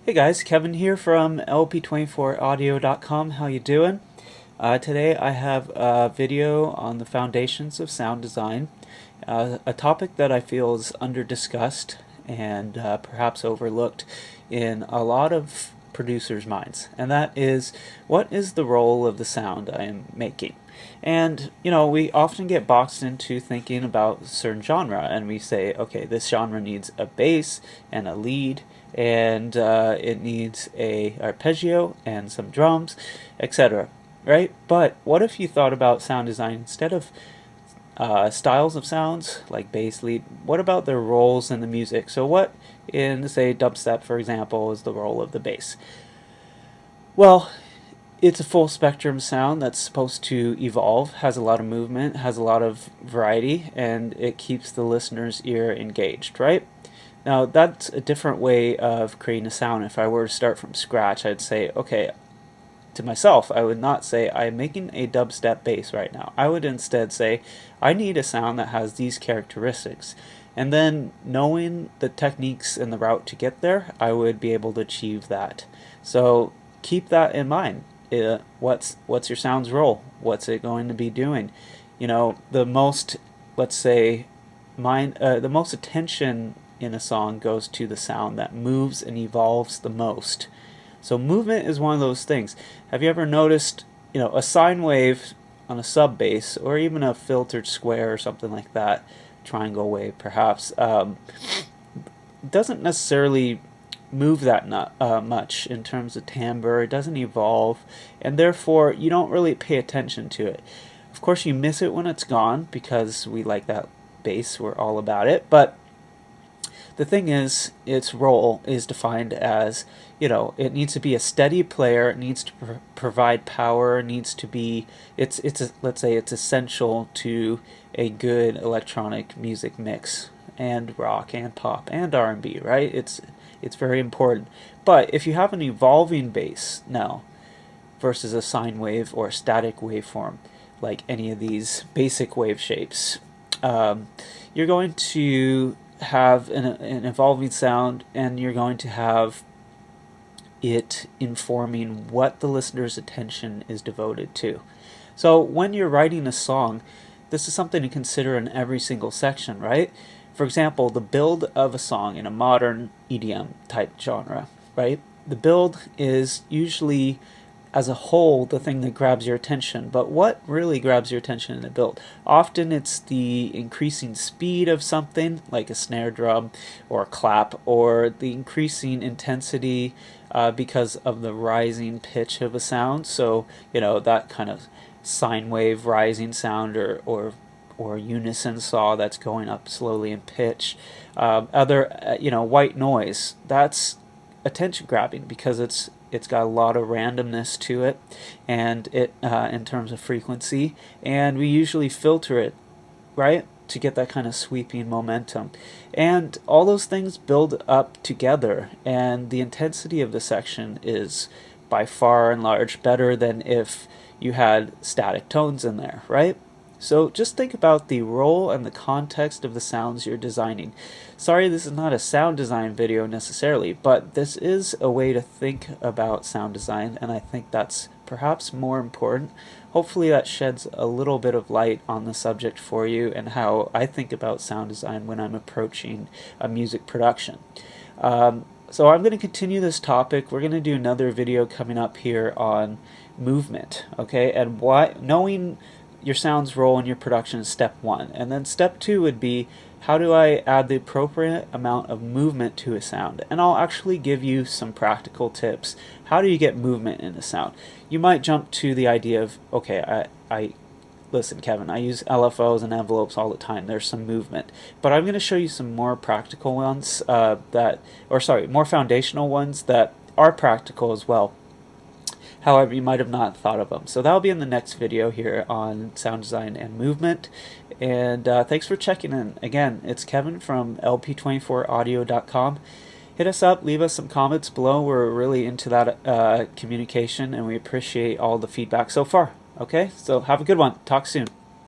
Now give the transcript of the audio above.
Hey guys, Kevin here from lp24audio.com. How you doing? Today I have a video on the foundations of sound design, a topic that I feel is under-discussed and perhaps overlooked in a lot of producers' minds, and that is, what is the role of the sound I am making? And, we often get boxed into thinking about a certain genre, and we say, okay, this genre needs a bass and a lead, and it needs a arpeggio and some drums, etc. Right? But what if you thought about sound design instead of styles of sounds like bass, lead? What about their roles in the music? So what in, say, dubstep, for example, is the role of the bass? Well, it's a full spectrum sound that's supposed to evolve, has a lot of movement, has a lot of variety, and it keeps the listener's ear engaged, right? Now, that's a different way of creating a sound. If I were to start from scratch, I'd say, okay, to myself, I would not say, I'm making a dubstep bass right now. I would instead say, I need a sound that has these characteristics. And then, knowing the techniques and the route to get there, I would be able to achieve that. So, keep that in mind. What's your sound's role? What's it going to be doing? The most, let's say, the most attention in a song goes to the sound that moves and evolves the most. So movement is one of those things. Have you ever noticed, a sine wave on a sub bass, or even a filtered square or something like that, triangle wave perhaps, doesn't necessarily move that much in terms of timbre. It doesn't evolve, and therefore you don't really pay attention to it. Of course, you miss it when it's gone because we like that bass, we're all about it, but the thing is, its role is defined as, it needs to be a steady player, it needs to provide power, it needs to be, let's say it's essential to a good electronic music mix, and rock and pop and R&B, right? It's very important. But if you have an evolving bass now versus a sine wave or a static waveform, like any of these basic wave shapes, you're going to have an evolving sound, and you're going to have it informing what the listener's attention is devoted to. So when you're writing a song, this is something to consider in every single section, right? For example, the build of a song in a modern EDM type genre, right? The build is usually, as a whole, the thing that grabs your attention. But what really grabs your attention in the build? Often it's the increasing speed of something, like a snare drum or a clap, or the increasing intensity because of the rising pitch of a sound. So, that kind of sine wave rising sound, or unison saw that's going up slowly in pitch. White noise, that's attention grabbing because it's got a lot of randomness to it, and it in terms of frequency, and we usually filter it, right, to get that kind of sweeping momentum. And all those things build up together, and the intensity of the section is by far and large better than if you had static tones in there, right? So just think about the role and the context of the sounds you're designing. Sorry, this is not a sound design video necessarily, but this is a way to think about sound design, and I think that's perhaps more important. Hopefully that sheds a little bit of light on the subject for you and how I think about sound design when I'm approaching a music production. So I'm going to continue this topic. We're going to do another video coming up here on movement, okay, and why knowing your sound's role in your production is step one. And then step two would be, how do I add the appropriate amount of movement to a sound? And I'll actually give you some practical tips. How do you get movement in a sound? You might jump to the idea of, okay, listen, Kevin, I use LFOs and envelopes all the time. There's some movement. But I'm going to show you some more practical ones more foundational ones that are practical as well. However, you might have not thought of them. So that'll be in the next video here on sound design and movement. And thanks for checking in. Again, it's Kevin from lp24audio.com. Hit us up, leave us some comments below. We're really into that communication, and we appreciate all the feedback so far. Okay, so have a good one. Talk soon.